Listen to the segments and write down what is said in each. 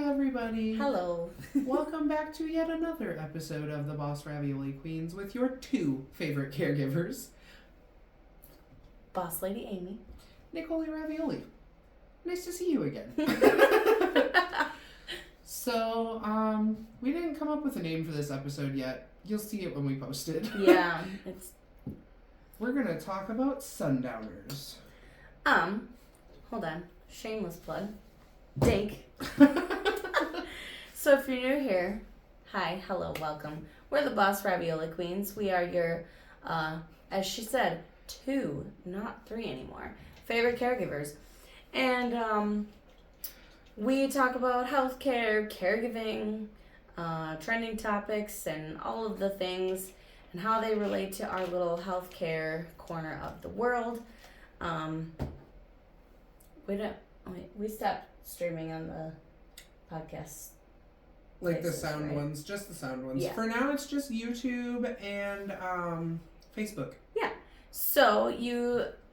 everybody. Hello. Welcome back to yet another episode of the Boss Ravioli Queens with your two favorite caregivers, Boss Lady Amy. Nicole Ravioli. Nice to see you again. So, we didn't come up with a name for this episode yet. You'll see it when we post it. Yeah, We're gonna talk about Sundowners. Hold on. Shameless plug. Dink. So if you're new here, hi, hello, welcome. We're the Boss Ravioli Queens. We are your, as she said, 2, not 3 anymore, favorite caregivers. And we talk about healthcare, caregiving, trending topics, and all of the things and how they relate to our little healthcare corner of the world. We stopped streaming on the podcast. Like places, the sound right? ones, just the sound ones. Yeah. For now, it's just YouTube and Facebook. Yeah. So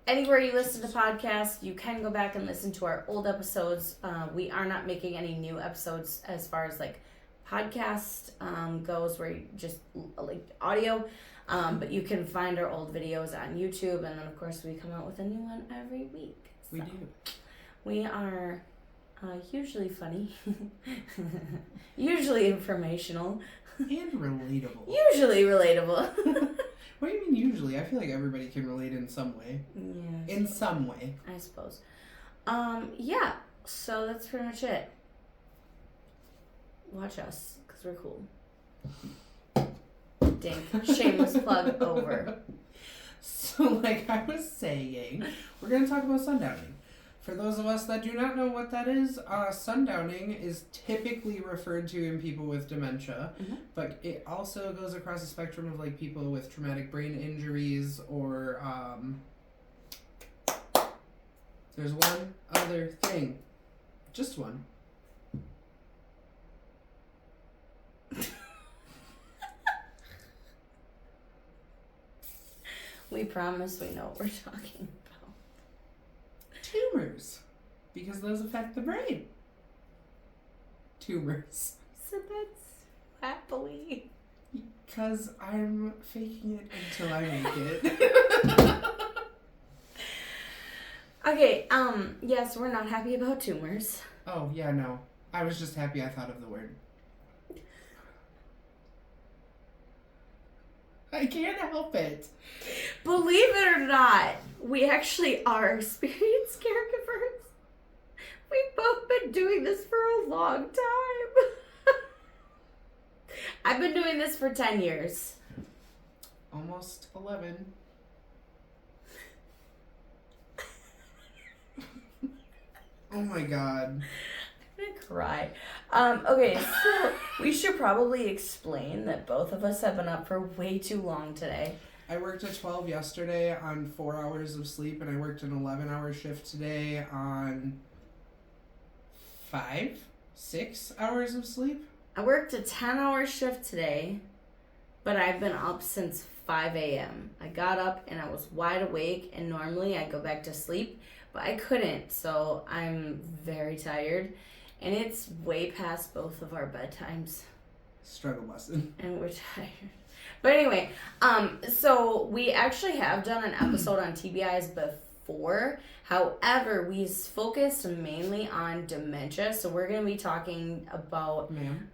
anywhere you listen to podcasts, you can go back and listen to our old episodes. We are not making any new episodes as far as like podcast goes, where you just like audio. But you can find our old videos on YouTube, and then of course we come out with a new one every week. We do. We are usually funny, usually informational, And relatable. usually relatable. What do you mean usually? I feel like everybody can relate in some way. Yeah. In some way. I suppose. Yeah. So that's pretty much it. Watch us, because we're cool. Dink. Shameless plug over. So like I was saying, we're going to talk about sundowning. For those of us that do not know what that is, sundowning is typically referred to in people with dementia, but it also goes across the spectrum of like people with traumatic brain injuries or there's one other thing. Just one. We promise we know what we're talking about. Tumors. Because those affect the brain. Tumors. So that's happily. Because I'm faking it until I make it. Okay, yes, we're not happy about tumors. Oh, yeah, no. I was just happy I thought of the word. I can't help it. Believe it or not, we actually are experienced caregivers. We've both been doing this for a long time. I've been doing this for 10 years. Almost 11. Oh my god. I'm gonna cry. Okay, so we should probably explain that both of us have been up for way too long today. I worked at 12 yesterday on 4 hours of sleep, and I worked an 11-hour shift today on 6 hours of sleep. I worked a 10-hour shift today, but I've been up since 5 a.m. I got up and I was wide awake, and normally I go back to sleep, but I couldn't, so I'm very tired, and it's way past both of our bedtimes. Struggle lesson. And we're tired. But anyway, so we actually have done an episode on TBIs before. However, we focused mainly on dementia, so we're going to be talking about... Ma'am?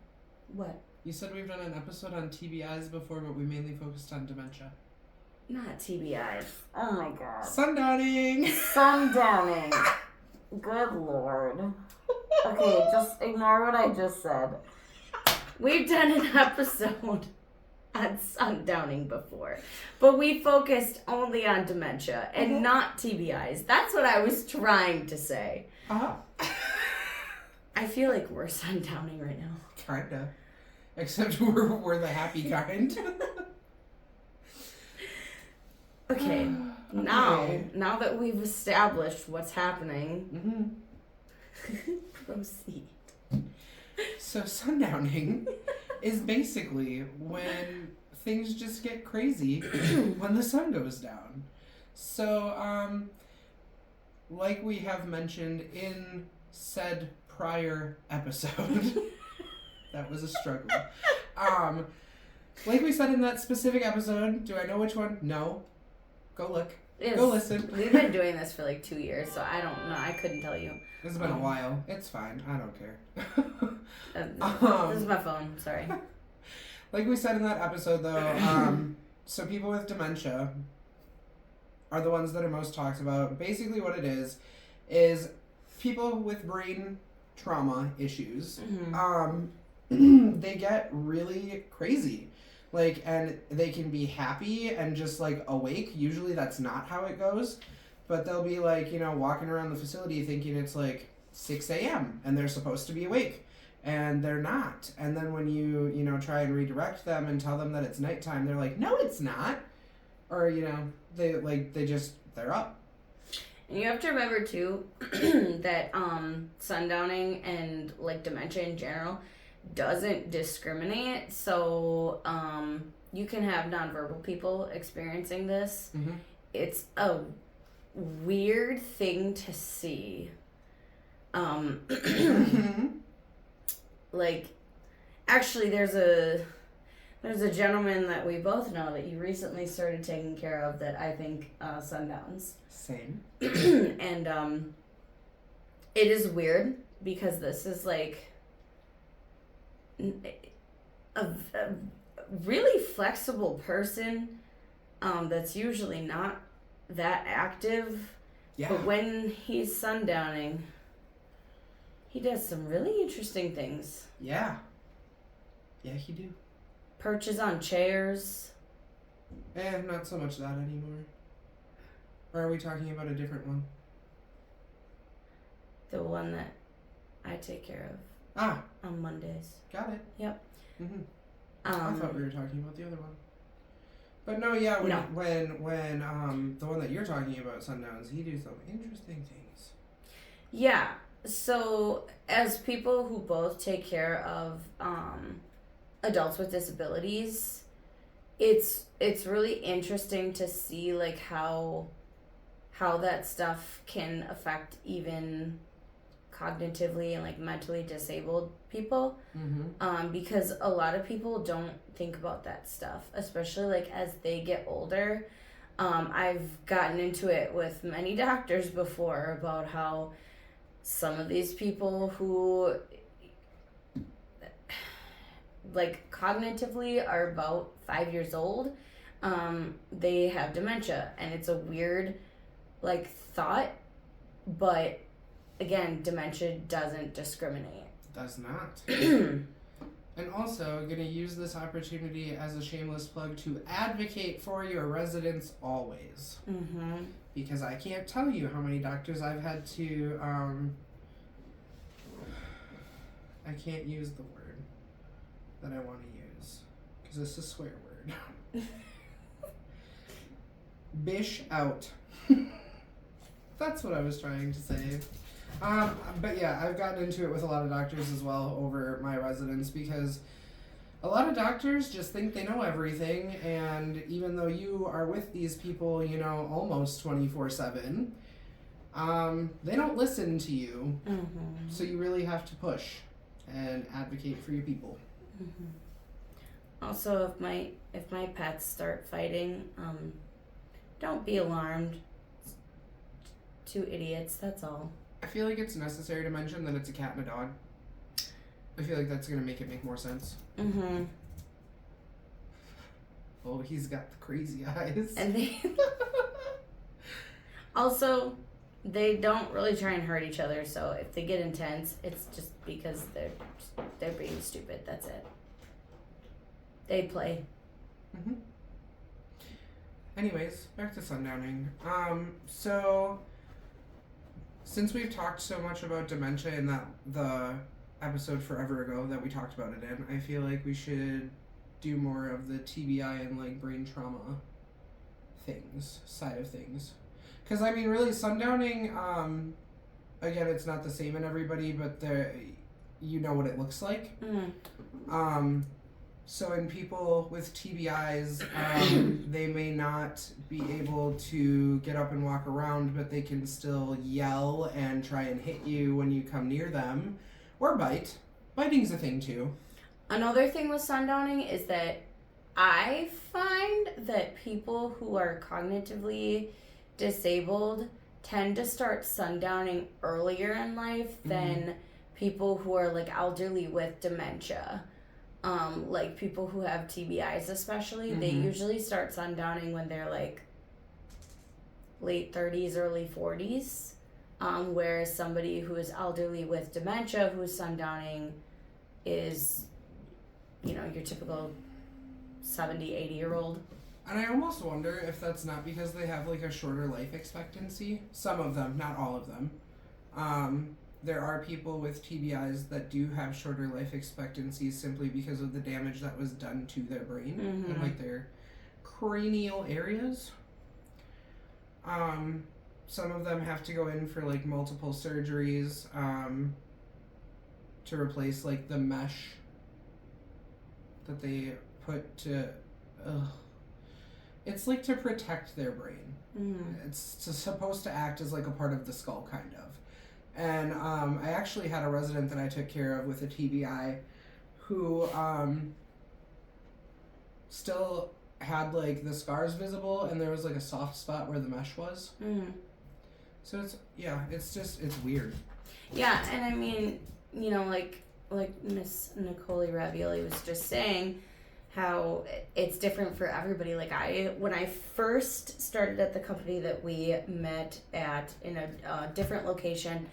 What? You said we've done an episode on TBIs before, but we mainly focused on dementia. Not TBIs. Oh my god. Sundowning! Sundowning. Good lord. Okay, just ignore what I just said. We've done an episode on sundowning before, but we focused only on dementia and not TBIs. That's what I was trying to say. I feel like we're sundowning right now. Kinda. Except we're the happy kind. Okay, now that we've established what's happening, proceed. So sundowning is basically when things just get crazy when the sun goes down. So, like we have mentioned in said prior episode. That was a struggle. Like we said in that specific episode, do I know which one? No. Go look. Go listen. We've been doing this for like 2 years, so I don't know. I couldn't tell you. It's been a while. It's fine. I don't care. This is my phone. Sorry. Like we said in that episode, though, so people with dementia are the ones that are most talked about. Basically what it is people with brain trauma issues. Mm-hmm. They get really crazy. Like, and they can be happy and just, like, awake. Usually that's not how it goes. But they'll be, like, you know, walking around the facility thinking it's, like, 6 a.m. and they're supposed to be awake. And they're not. And then when you know, try and redirect them and tell them that it's nighttime, they're like, no, it's not. Or, you know, they're up. And you have to remember, too, that sundowning and, like, dementia in general doesn't discriminate. So you can have nonverbal people experiencing this. Mm-hmm. It's a weird thing to see. Like, actually, there's a gentleman that we both know that you recently started taking care of that I think sundowns. Same. And it is weird because this is like a really flexible person that's usually not that active. Yeah. But when he's sundowning, he does some really interesting things. Yeah. Yeah, he do. Perches on chairs. Not so much that anymore. Or are we talking about a different one? The one that I take care of. Ah. On Mondays. Got it. Yep. Mm-hmm. I thought we were talking about the other one. But no, yeah, when the one that you're talking about, Sundowns, he do some interesting things. Yeah. So as people who both take care of adults with disabilities, it's really interesting to see like how that stuff can affect even cognitively and like mentally disabled people. Mm-hmm. Because a lot of people don't think about that stuff, especially like as they get older. I've gotten into it with many doctors before about how some of these people who like cognitively are about 5 years old, they have dementia, and it's a weird like thought, but again, dementia doesn't discriminate. Does not. And also, going to use this opportunity as a shameless plug to advocate for your residents always. Mm-hmm. Because I can't tell you how many doctors I've had to, I can't use the word that I want to use, because it's a swear word. Bish out. That's what I was trying to say. But yeah, I've gotten into it with a lot of doctors as well over my residents, because a lot of doctors just think they know everything, and even though you are with these people, you know, almost 24/7, they don't listen to you. Mm-hmm. So you really have to push and advocate for your people. Mm-hmm. Also, if my pets start fighting, don't be alarmed. Two idiots, that's all. I feel like it's necessary to mention that it's a cat and a dog. I feel like that's going to make more sense. Mm-hmm. Oh, he's got the crazy eyes. And they... Also, they don't really try and hurt each other, so if they get intense, it's just because they're being stupid, that's it. They play. Mm-hmm. Anyways, back to sundowning. So... Since we've talked so much about dementia in the episode forever ago that we talked about it in, I feel like we should do more of the TBI and like brain trauma side of things. Because I mean, really, sundowning, again, it's not the same in everybody, but you know what it looks like. Mm. So in people with TBIs, they may not be able to get up and walk around, but they can still yell and try and hit you when you come near them. Or bite. Biting's a thing too. Another thing with sundowning is that I find that people who are cognitively disabled tend to start sundowning earlier in life than people who are like elderly with dementia. Like people who have TBIs especially, they usually start sundowning when they're like late 30s, early 40s. Whereas somebody who is elderly with dementia who's sundowning is, you know, your typical 70, 80-year-old. And I almost wonder if that's not because they have like a shorter life expectancy. Some of them, not all of them. There are people with TBIs that do have shorter life expectancies simply because of the damage that was done to their brain and like their cranial areas. Some of them have to go in for like multiple surgeries to replace like the mesh that they put to. It's like to protect their brain. It's supposed to act as like a part of the skull, kind of. And I actually had a resident that I took care of with a TBI who still had like the scars visible, and there was like a soft spot where the mesh was. So it's weird. Yeah, and I mean, you know, like Miss Nicole Ravioli was just saying, how it's different for everybody. Like when I first started at the company that we met at in a different location,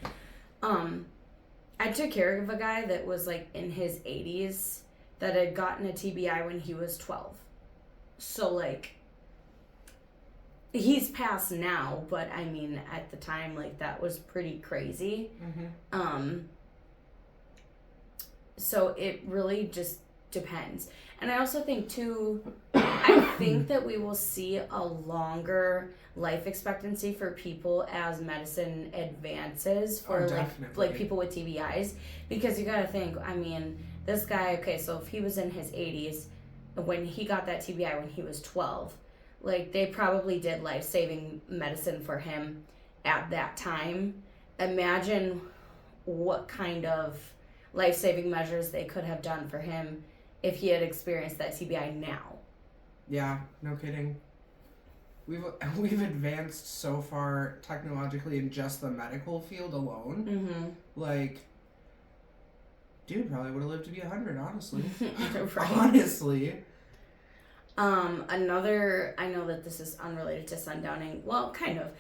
I took care of a guy that was like in his 80s that had gotten a TBI when he was 12. So like he's passed now, but I mean at the time like that was pretty crazy. So it really just depends. And I also think too, I think that we will see a longer life expectancy for people as medicine advances for like people with TBIs, because you gotta think, I mean, this guy, okay, so if he was in his 80s when he got that TBI when he was 12, like they probably did life-saving medicine for him at that time. Imagine what kind of life-saving measures they could have done for him if he had experienced that TBI now. Yeah, no kidding. We've advanced so far technologically in just the medical field alone. Like, dude probably would have lived to be 100, honestly. Right. Honestly. Another, I know that this is unrelated to sundowning, well, kind of.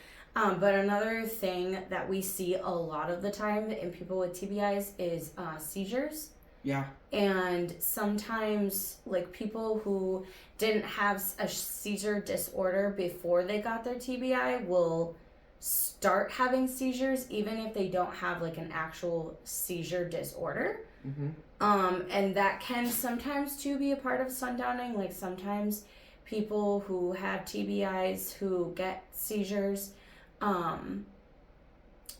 But another thing that we see a lot of the time in people with TBIs is seizures. Yeah. And sometimes, like, people who didn't have a seizure disorder before they got their TBI will start having seizures even if they don't have, like, an actual seizure disorder. And that can sometimes, too, be a part of sundowning. Like, sometimes people who have TBIs who get seizures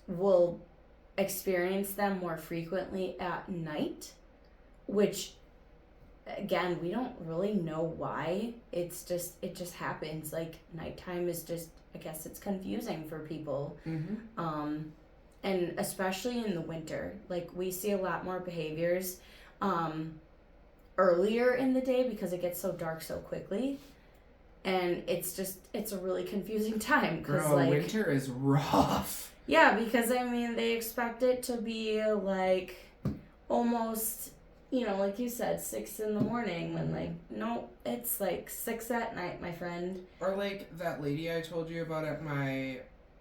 will experience them more frequently at night, which, again, we don't really know why. It just happens. Like, nighttime is just, I guess it's confusing for people. And especially in the winter, like, we see a lot more behaviors earlier in the day because it gets so dark so quickly. And it's a really confusing time. Girl, like, winter is rough. Yeah, because, I mean, they expect it to be, like, almost, you know, like you said, 6 in the morning, when, like, no, it's, like, 6 at night, my friend. Or, like, that lady I told you about at my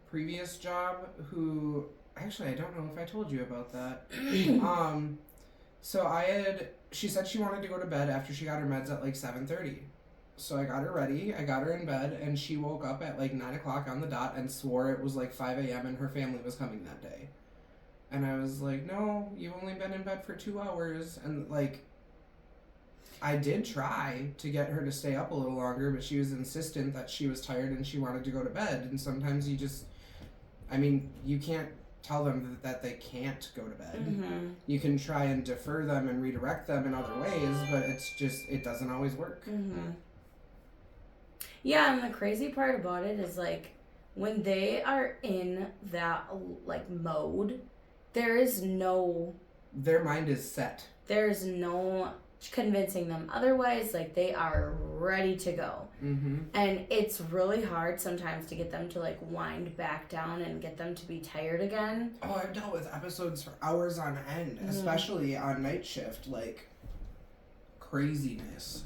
previous job who, actually, I don't know if I told you about that. So she said she wanted to go to bed after she got her meds at, like, 7:30. So I got her ready, I got her in bed, and she woke up at like 9 o'clock on the dot and swore it was like 5 a.m. and her family was coming that day. And I was like, no, you've only been in bed for 2 hours. And like, I did try to get her to stay up a little longer, but she was insistent that she was tired and she wanted to go to bed. And sometimes you can't tell them that they can't go to bed. You can try and defer them and redirect them in other ways, but it doesn't always work. Yeah, and the crazy part about it is, like, when they are in that, like, mode, there is no their mind is set. There's no convincing them otherwise. Like, they are ready to go. Mm-hmm. And it's really hard sometimes to get them to, like, wind back down and get them to be tired again. Oh, I've dealt with episodes for hours on end, especially on night shift, like, craziness.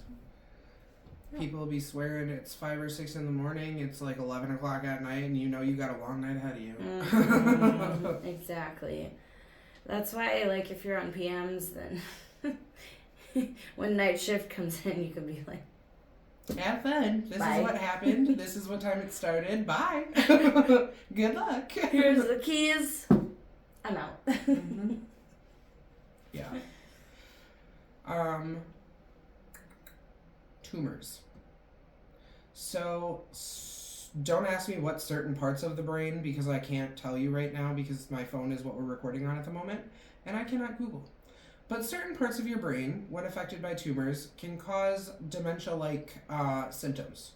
People will be swearing it's 5 or 6 in the morning, it's like 11 o'clock at night, and you know you got a long night ahead of you. Mm-hmm. Exactly. That's why, like, if you're on PMs, then when night shift comes in, you can be like, have fun. This bye. Is what happened. This is what time it started. Bye. Good luck. Here's the keys. I'm out. Mm-hmm. Yeah. Tumors. So, don't ask me what certain parts of the brain, because I can't tell you right now, because my phone is what we're recording on at the moment, and I cannot Google. But certain parts of your brain, when affected by tumors, can cause dementia-like symptoms,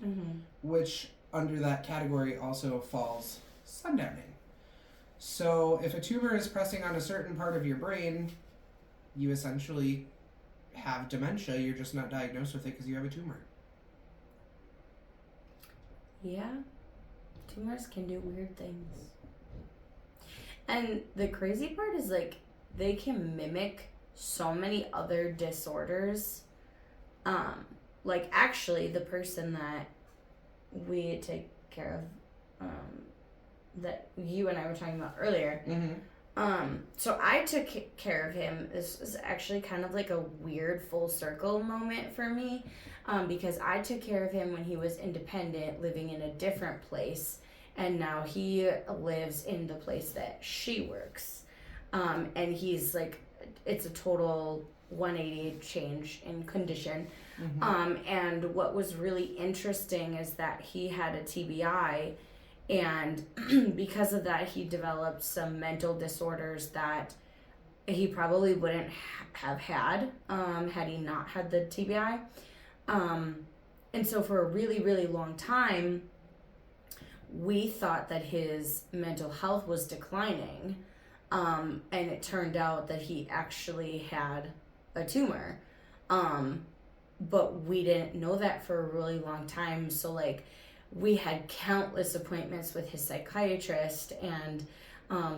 which under that category also falls sundowning. So if a tumor is pressing on a certain part of your brain, you essentially have dementia. You're just not diagnosed with it because you have a tumor. Yeah. Tumors can do weird things. And the crazy part is, like, they can mimic so many other disorders. Like, actually, the person that we take care of, that you and I were talking about earlier, so I took care of him. This is actually kind of like a weird full circle moment for me, because I took care of him when he was independent, living in a different place, and now he lives in the place that she works. And he's like, it's a total 180 change in condition. And what was really interesting is that he had a TBI, and because of that, he developed some mental disorders that he probably wouldn't have had had he not had the TBI. And so for a really, really long time, we thought that his mental health was declining. And it turned out that he actually had a tumor. But we didn't know that for a really long time. So, like, we had countless appointments with his psychiatrist and,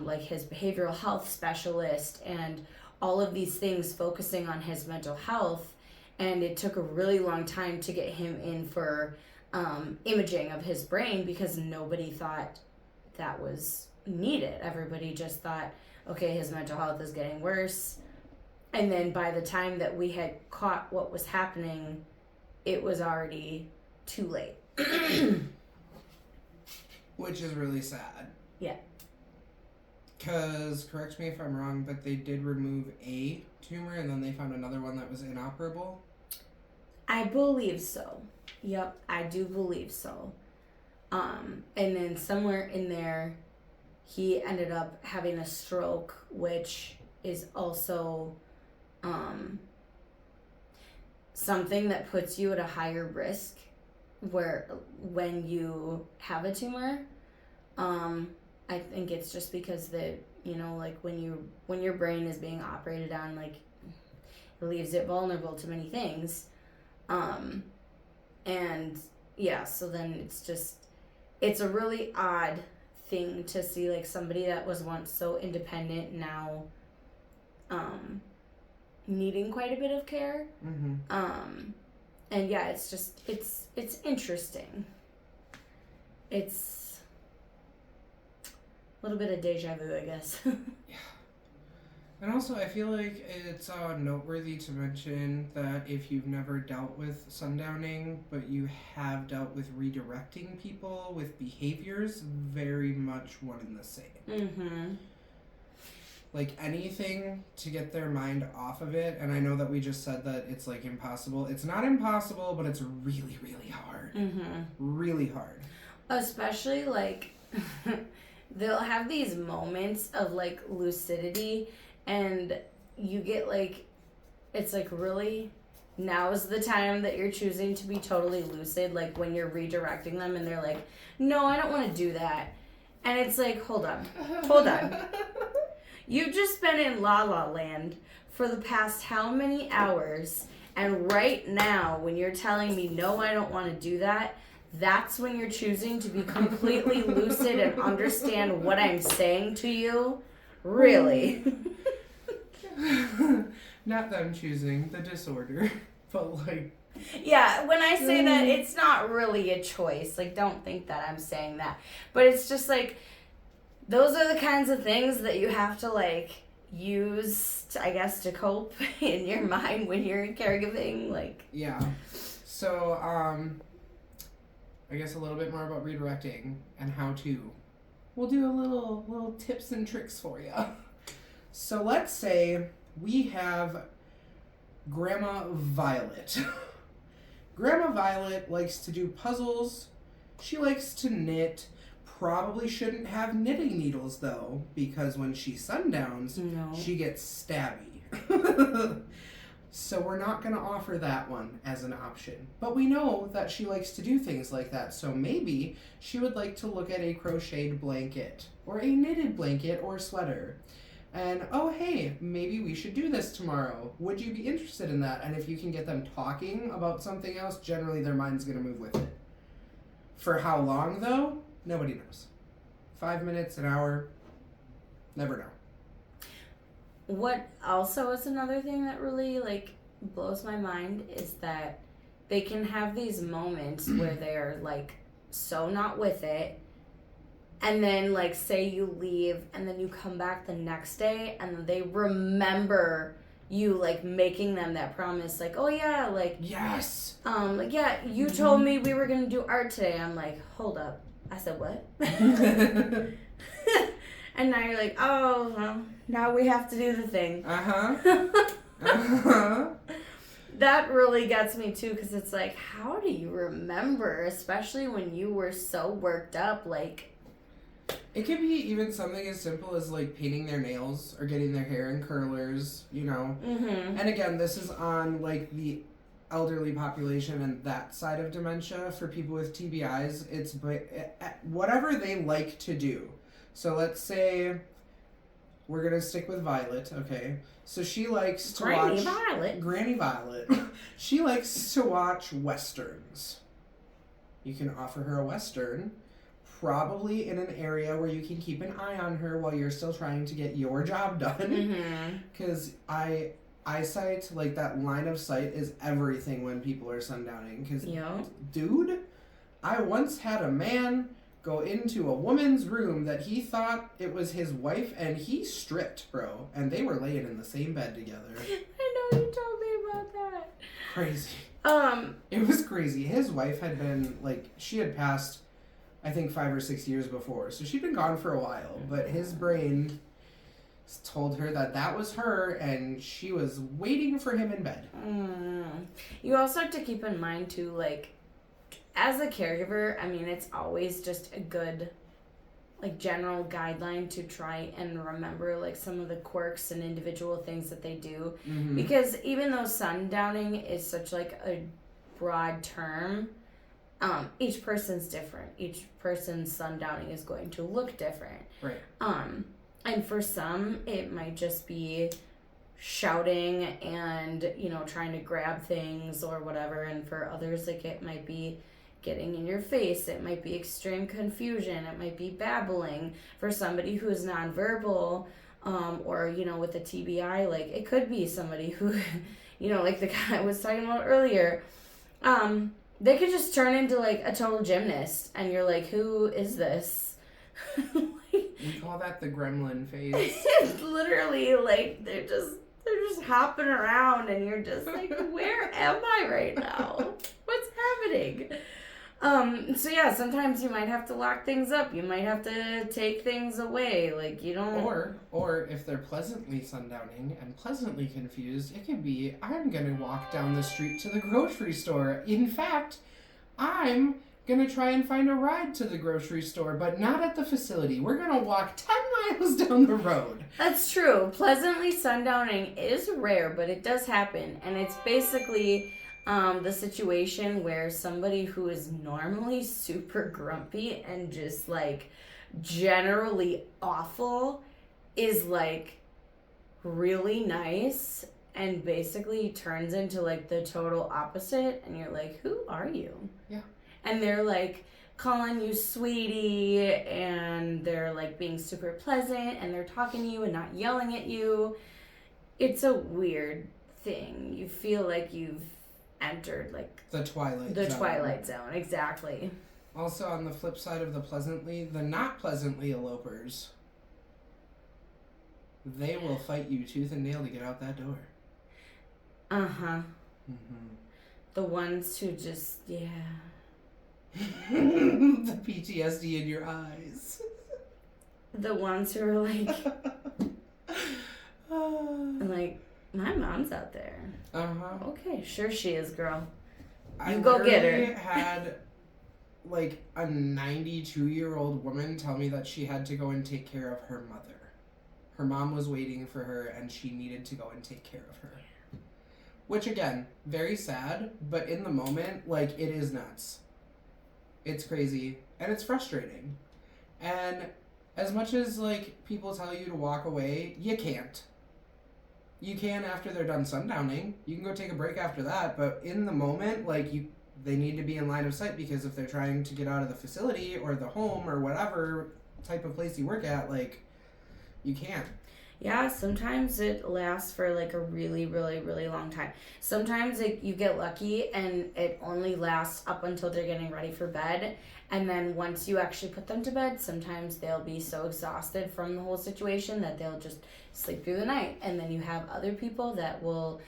like, his behavioral health specialist and all of these things focusing on his mental health. And it took a really long time to get him in for imaging of his brain, because nobody thought that was needed. Everybody just thought, okay, his mental health is getting worse. And then by the time that we had caught what was happening, it was already too late. Which is really sad. Yeah. Because, correct me if I'm wrong, but they did remove a tumor and then they found another one that was inoperable? I believe so. Yep, I do believe so. And then somewhere in there, he ended up having a stroke, which is also something that puts you at a higher risk where when you have a tumor. I think it's just because like when your brain is being operated on, like, it leaves it vulnerable to many things. And yeah, so then it's a really odd thing to see, like, somebody that was once so independent now needing quite a bit of care. And yeah, it's interesting. It's a little bit of deja vu, I guess. Yeah. And also, I feel like it's noteworthy to mention that if you've never dealt with sundowning, but you have dealt with redirecting people with behaviors, very much one and the same. Like, anything to get their mind off of it. And I know that we just said that it's, like, impossible. It's not impossible, but it's really, really hard. Really hard. Especially, like, they'll have these moments of, like, lucidity, and you get, like, it's like, really, now is the time that you're choosing to be totally lucid, like, when you're redirecting them and they're like, no, I don't want to do that. And it's like, hold on. You've just been in La La Land for the past how many hours, and right now, when you're telling me, no, I don't want to do that, that's when you're choosing to be completely lucid and understand what I'm saying to you? Really? Not them choosing, the disorder. But, like... Yeah, when I say that, it's not really a choice. Like, don't think that I'm saying that. But it's just, like, those are the kinds of things that you have to, like, use, I guess, to cope in your mind when you're caregiving. Like... Yeah. So, I guess a little bit more about redirecting and how to. We'll do a little tips and tricks for you. So let's say we have Grandma Violet. Grandma Violet likes to do puzzles. She likes to knit. Probably shouldn't have knitting needles though, because when she sundowns, she gets stabby. So we're not going to offer that one as an option. But we know that she likes to do things like that. So maybe she would like to look at a crocheted blanket or a knitted blanket or sweater. And, oh, hey, maybe we should do this tomorrow. Would you be interested in that? And if you can get them talking about something else, generally their mind's going to move with it. For how long, though? Nobody knows. 5 minutes, an hour, never know. What also is another thing that really, like, blows my mind is that they can have these moments where they're, like, so not with it, and then, like, say you leave, and then you come back the next day, and they remember you, like, making them that promise, like, oh, yeah, like... Yes! Like, yeah, you told me we were gonna do art today. I'm like, hold up. I said, what? And now you're like, oh, well, now we have to do the thing. That really gets me, too, because it's like, how do you remember, especially when you were so worked up, like... It could be even something as simple as, like, painting their nails or getting their hair in curlers, you know? Mm-hmm. And again, this is on, like, the elderly population and that side of dementia. For people with TBIs, it's whatever they like to do. So let's say we're going to stick with Violet, okay? So she likes to watch... Granny Violet. She likes to watch Westerns. You can offer her a Western, probably in an area where you can keep an eye on her while you're still trying to get your job done. Because eyesight, like that line of sight, is everything when people are sundowning. Because, dude, I once had a man go into a woman's room that he thought it was his wife, and he stripped, bro. And they were laying in the same bed together. I know, you told me about that. Crazy. It was crazy. His wife had been, like, she had passed, I think, 5 or 6 years before. So she'd been gone for a while. But his brain told her that that was her, and she was waiting for him in bed. You also have to keep in mind, too, like, as a caregiver, I mean, it's always just a good, like, general guideline to try and remember, like, some of the quirks and individual things that they do. Because even though sundowning is such, like, a broad term, each person's different. Each person's sundowning is going to look different. Right. And for some, it might just be shouting and, you know, trying to grab things or whatever. And for others, like, it might be getting in your face. It might be extreme confusion. It might be babbling. For somebody who is nonverbal, or, you know, with a TBI, like, it could be somebody who, you know, like the guy I was talking about earlier, they could just turn into, like, a total gymnast. And you're like, who is this? We call that the gremlin phase. It's literally, like, they're just hopping around, and you're just like, where am I right now? What's happening? So yeah, sometimes you might have to lock things up. You might have to take things away. Like, you don't... Or if they're pleasantly sundowning and pleasantly confused, it could be, I'm going to walk down the street to the grocery store. In fact, I'm going to try and find a ride to the grocery store, but not at the facility. We're going to walk 10 miles down the road. That's true. Pleasantly sundowning is rare, but it does happen. And it's basically the situation where somebody who is normally super grumpy and just, like, generally awful is like really nice and basically turns into like the total opposite, and you're like, who are you? Yeah. And they're like calling you sweetie, and they're like being super pleasant, and they're talking to you and not yelling at you. It's a weird thing. You feel like you've entered like the Twilight Zone, exactly. Also, on the flip side of the not pleasantly elopers, they will fight you tooth and nail to get out that door. Uh-huh. The ones who just, yeah. The PTSD in your eyes. The ones who are like, like, my mom's out there. Uh-huh. Okay, sure she is, girl. I go get her. Had like a 92-year-old woman tell me that she had to go and take care of her mother. Her mom was waiting for her and she needed to go and take care of her. Which, again, very sad, but in the moment, like, it is nuts. It's crazy, and it's frustrating. And as much as, like, people tell you to walk away, you can't. You can after they're done sundowning. You can go take a break after that, but in the moment, like, they need to be in line of sight, because if they're trying to get out of the facility or the home or whatever type of place you work at, like, you can't. Yeah, sometimes it lasts for like a really, really, really long time. Sometimes you get lucky and it only lasts up until they're getting ready for bed. And then once you actually put them to bed, sometimes they'll be so exhausted from the whole situation that they'll just sleep through the night. And then you have other people that will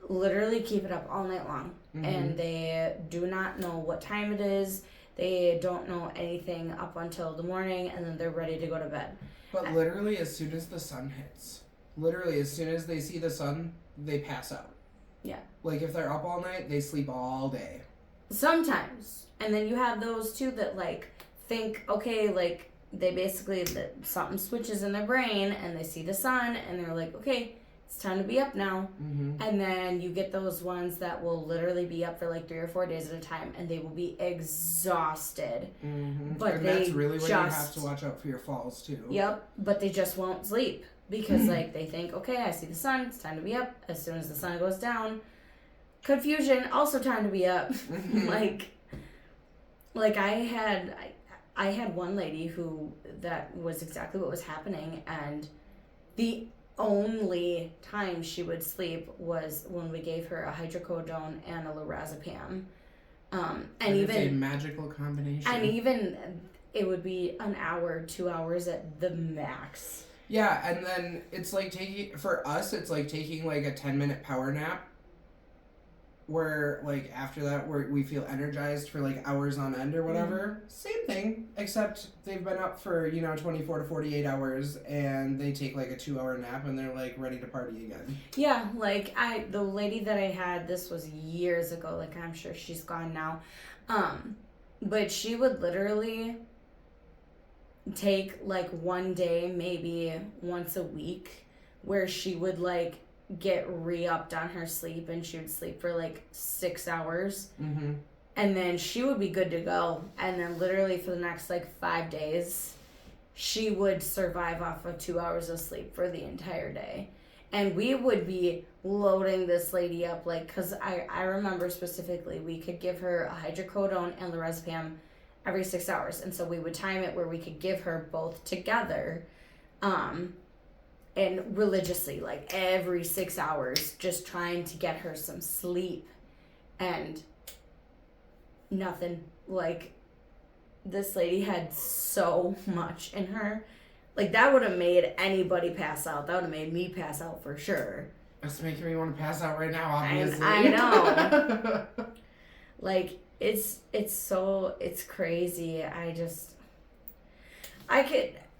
literally keep it up all night long. Mm-hmm. And they do not know what time it is. They don't know anything up until the morning, and then they're ready to go to bed. But literally, as soon as the sun hits, literally, as soon as they see the sun, they pass out. Yeah. Like, if they're up all night, they sleep all day. Sometimes. And then you have those, too, that, like, think, okay, like, they basically, something switches in their brain, and they see the sun, and they're like, okay, it's time to be up now. Mm-hmm. And then you get those ones that will literally be up for, like, 3 or 4 days at a time, and they will be exhausted. Mm-hmm. But and that's really when you have to watch out for your falls, too. Yep, but they just won't sleep because, like, they think, okay, I see the sun, it's time to be up. As soon as the sun goes down, confusion, also time to be up. like I had one lady who, that was exactly what was happening, and the only time she would sleep was when we gave her a hydrocodone and a lorazepam. And even it's a magical combination. And even it would be an hour, 2 hours at the max. Yeah, and then it's like for us, it's like taking like a 10-minute power nap, where like after that we feel energized for like hours on end or whatever. Mm. Same thing, except they've been up for 24 to 48 hours, and they take like a 2-hour nap and they're like ready to party again. Yeah, like the lady that I had, this was years ago, like I'm sure she's gone now, but she would literally take like one day, maybe once a week, where she would like get re-upped on her sleep, and she would sleep for like 6 hours. Mm-hmm. And then she would be good to go, and then literally for the next like 5 days she would survive off of 2 hours of sleep for the entire day. And we would be loading this lady up, like, because I remember specifically we could give her a hydrocodone and lorazepam every 6 hours, and so we would time it where we could give her both together, and religiously, like every 6 hours, just trying to get her some sleep. And nothing. Like, this lady had so much in her. Like, that would have made anybody pass out. That would have made me pass out for sure. That's making me want to pass out right now, obviously. I know. Like, it's crazy.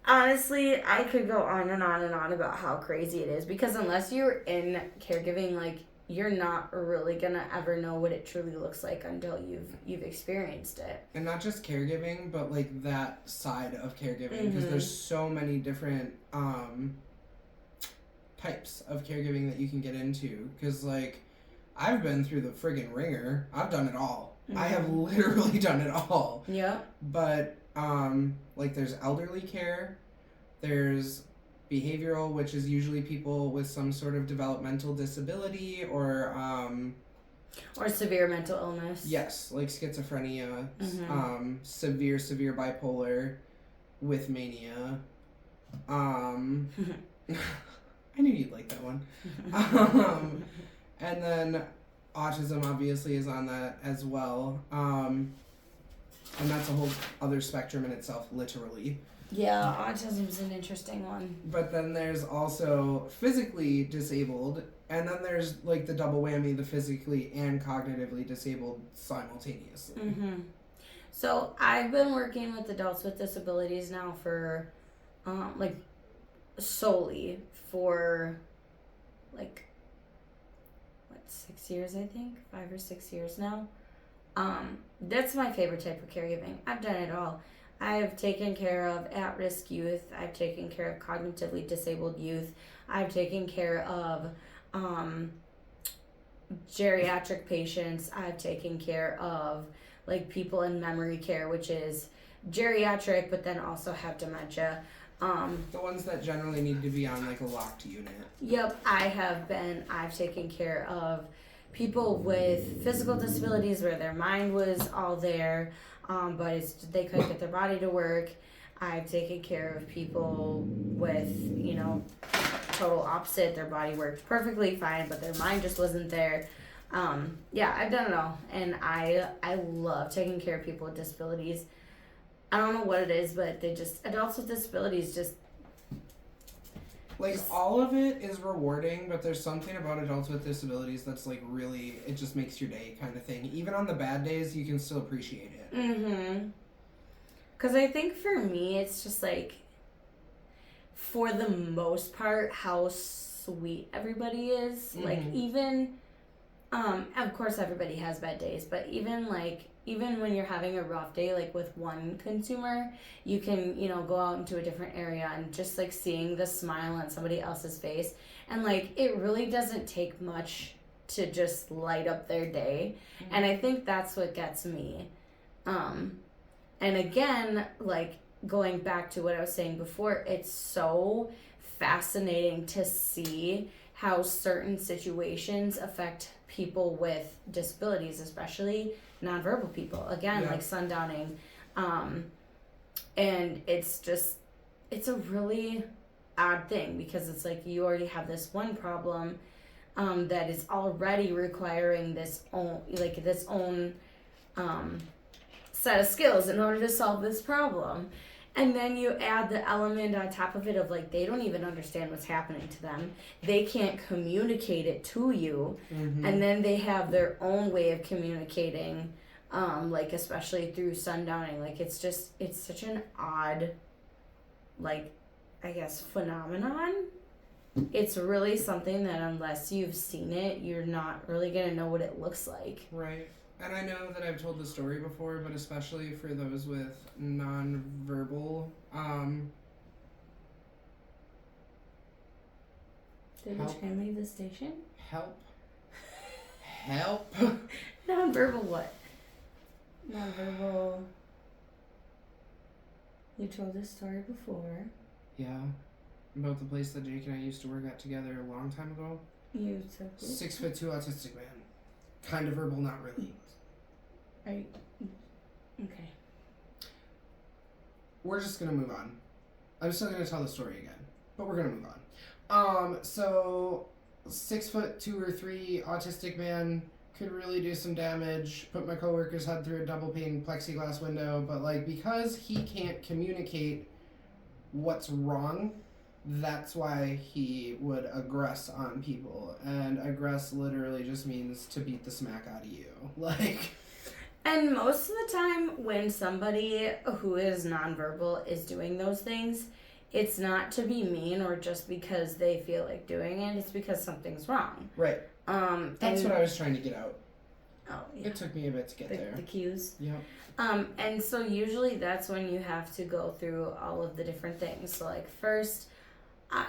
Honestly, I could go on and on and on about how crazy it is, because unless you're in caregiving, like, you're not really gonna ever know what it truly looks like until you've experienced it. And not just caregiving, but like that side of caregiving, because there's so many different types of caregiving that you can get into. Because like, I've been through the friggin' ringer. I've done it all. I have literally done it all. Yeah. But like, there's elderly care, there's behavioral, which is usually people with some sort of developmental disability or severe mental illness. yes, like schizophrenia, Mm-hmm. severe bipolar with mania. I knew you'd like that one. And then autism obviously is on that as well. And that's a whole other spectrum in itself, literally. Yeah, autism's an interesting one. But then there's also physically disabled, and then there's like the double whammy, the physically and cognitively disabled simultaneously. Mm-hmm. So I've been working with adults with disabilities now for, like, solely for, like, 6 years, I think? 5 or 6 years now. That's my favorite type of caregiving. I've done it all. I've taken care of at-risk youth. I've taken care of cognitively disabled youth. I've taken care of geriatric patients. I've taken care of like people in memory care, which is geriatric, but then also have dementia. The ones that generally need to be on like a locked unit. Yep, I've taken care of people with physical disabilities where their mind was all there, but they couldn't get their body to work. I've taken care of people with, total opposite. Their body worked perfectly fine, but their mind just wasn't there. Yeah, I've done it all, and I love taking care of people with disabilities. I don't know what it is, but adults with disabilities just... Like, all of it is rewarding, but there's something about adults with disabilities that's, like, really, it just makes your day kind of thing. Even on the bad days, you can still appreciate it. Mm-hmm. Because I think for me, it's just, like, for the most part, how sweet everybody is. Mm-hmm. Like, even, of course, everybody has bad days, but even when you're having a rough day, like with one consumer, you can, go out into a different area and just like seeing the smile on somebody else's face. And like, it really doesn't take much to just light up their day. Mm-hmm. And I think that's what gets me. And again, like going back to what I was saying before, it's so fascinating to see how certain situations affect people with disabilities, especially nonverbal people. Again, yeah. Like sundowning. And it's a really odd thing because it's like you already have this one problem that is already requiring this own set of skills in order to solve this problem. And then you add the element on top of it of like they don't even understand what's happening to them. They can't communicate it to you. Mm-hmm. And then they have their own way of communicating, like especially through sundowning. Like it's such an odd, like, I guess, phenomenon. It's really something that unless you've seen it, you're not really going to know what it looks like. Right. And I know that I've told the story before, but especially for those with nonverbal, Did the train leave the station? Help. Nonverbal what? Nonverbal. You told this story before. Yeah. About the place that Jake and I used to work at together a long time ago. You took 6'2" autistic man. Kind of verbal, not really. Right. Okay. We're just gonna move on. I'm still gonna tell the story again, but we're gonna move on. So 6'2" or 3" autistic man could really do some damage. Put my coworker's head through a double pane plexiglass window, but like because he can't communicate what's wrong, that's why he would aggress on people. And aggress literally just means to beat the smack out of you. Like. And most of the time when somebody who is nonverbal is doing those things, it's not to be mean or just because they feel like doing it. It's because something's wrong. Right. That's what I was trying to get out. Oh, yeah. It took me a bit to get there. The cues. Yeah. And so usually that's when you have to go through all of the different things. So like first,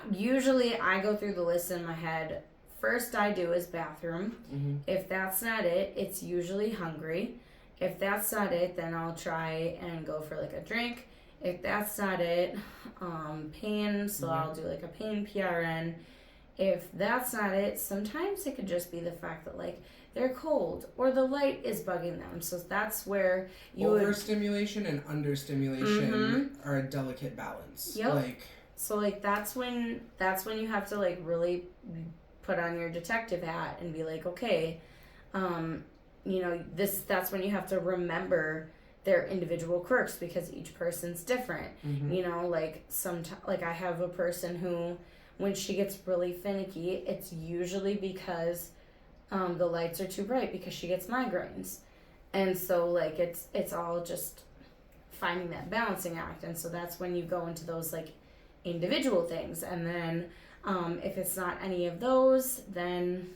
usually I go through the list in my head. First I do is bathroom. Mm-hmm. If that's not it, it's usually hungry. If that's not it, then I'll try and go for like a drink. If that's not it, pain, so I'll do like a pain PRN. If that's not it, sometimes it could just be the fact that like they're cold or the light is bugging them. So that's where you overstimulation and understimulation are a delicate balance. Yep. So like that's when you have to like really put on your detective hat and be like, okay, that's when you have to remember their individual quirks because each person's different. Like like I have a person who, when she gets really finicky, it's usually because the lights are too bright because she gets migraines. And so like it's all just finding that balancing act. And so that's when you go into those like individual things. And then if it's not any of those, then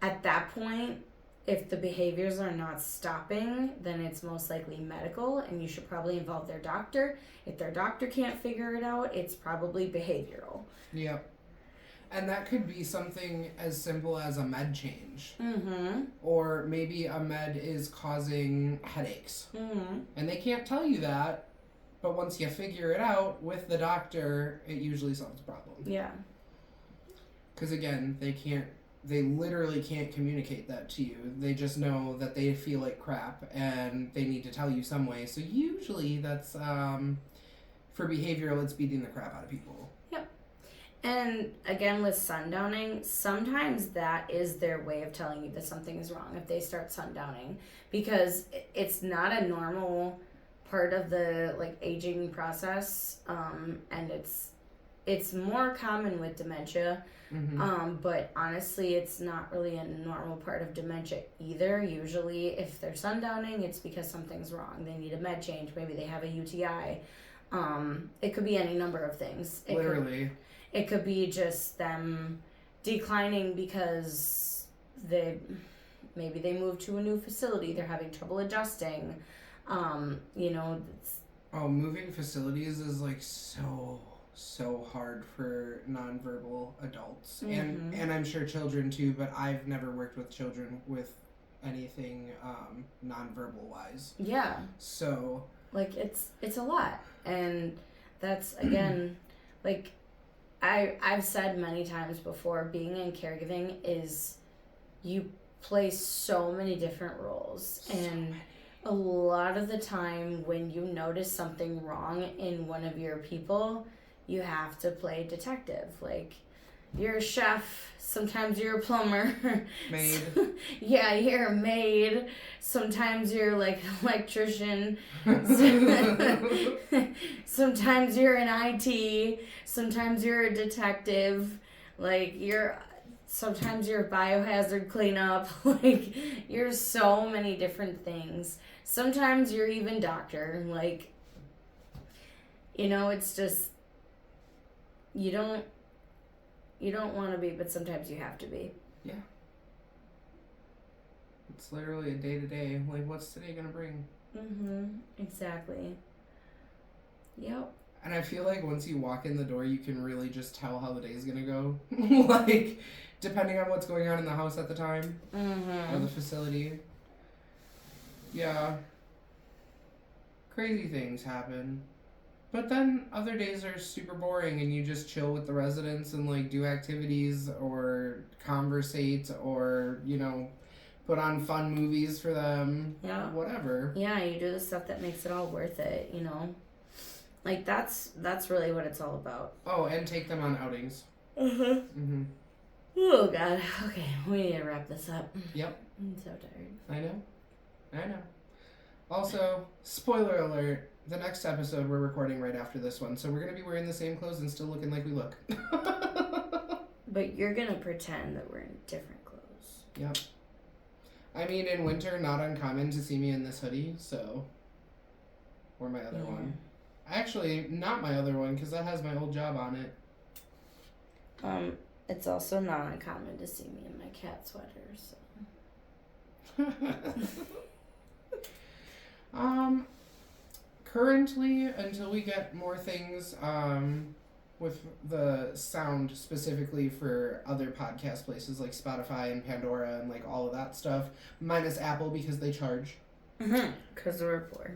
at that point, if the behaviors are not stopping, then it's most likely medical, and you should probably involve their doctor. If their doctor can't figure it out, it's probably behavioral. Yep. And that could be something as simple as a med change. Or maybe a med is causing headaches. And they can't tell you that, but once you figure it out with the doctor, it usually solves the problem. Yeah. Because again, they literally can't communicate that to you. They just know that they feel like crap and they need to tell you some way. So usually that's, for behavioral, it's beating the crap out of people. Yep. And again, with sundowning, sometimes that is their way of telling you that something is wrong if they start sundowning, because it's not a normal part of the like aging process, and it's more common with dementia. But honestly, it's not really a normal part of dementia either. Usually, if they're sundowning, it's because something's wrong. They need a med change. Maybe they have a UTI. It could be any number of things. It could be just them declining because maybe they moved to a new facility. They're having trouble adjusting. Moving facilities is like so hard for nonverbal adults and I'm sure children too, but I've never worked with children with anything nonverbal wise. Yeah. So like it's a lot, and that's again like I've said many times before, being in caregiving is you play so many different roles, and a lot of the time when you notice something wrong in one of your people, you have to play detective. Like, you're a chef, sometimes you're a plumber. Maid. Yeah, you're a maid. Sometimes you're like an electrician. Sometimes you're in IT. Sometimes you're a detective. Like, sometimes you're a biohazard cleanup. Like, you're so many different things. Sometimes you're even doctor. Like, it's just, you don't want to be, but sometimes you have to be. Yeah. It's literally a day-to-day. Like, what's today gonna bring? Exactly. Yep. And I feel like once you walk in the door, you can really just tell how the day's gonna go. Like, depending on what's going on in the house at the time. Or the facility. Yeah. Crazy things happen. But then other days are super boring and you just chill with the residents and like do activities or conversate or, put on fun movies for them. Yeah. Whatever. Yeah, you do the stuff that makes it all worth it, Like that's really what it's all about. Oh, and take them on outings. Oh God. Okay, we need to wrap this up. Yep. I'm so tired. I know. Also, spoiler alert. The next episode we're recording right after this one, so we're going to be wearing the same clothes and still looking like we look. But you're going to pretend that we're in different clothes. Yep. I mean, in winter, not uncommon to see me in this hoodie, so... Or my other one. Actually, not my other one, because that has my old job on it. It's also not uncommon to see me in my cat sweater, so... Currently, until we get more things with the sound specifically for other podcast places like Spotify and Pandora and like all of that stuff, minus Apple because they charge. Because we're poor.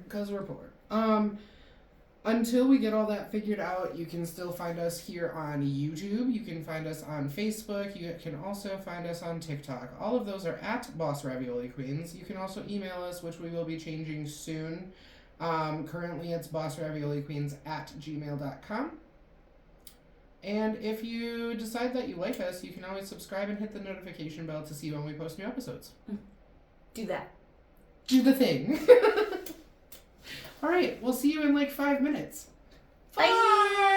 Until we get all that figured out, you can still find us here on YouTube. You can find us on Facebook. You can also find us on TikTok. All of those are at Boss Ravioli Queens. You can also email us, which we will be changing soon. Currently, it's bossravioliqueens@gmail.com. And if you decide that you like us, you can always subscribe and hit the notification bell to see when we post new episodes. Do that. Do the thing. All right, we'll see you in like 5 minutes. Bye.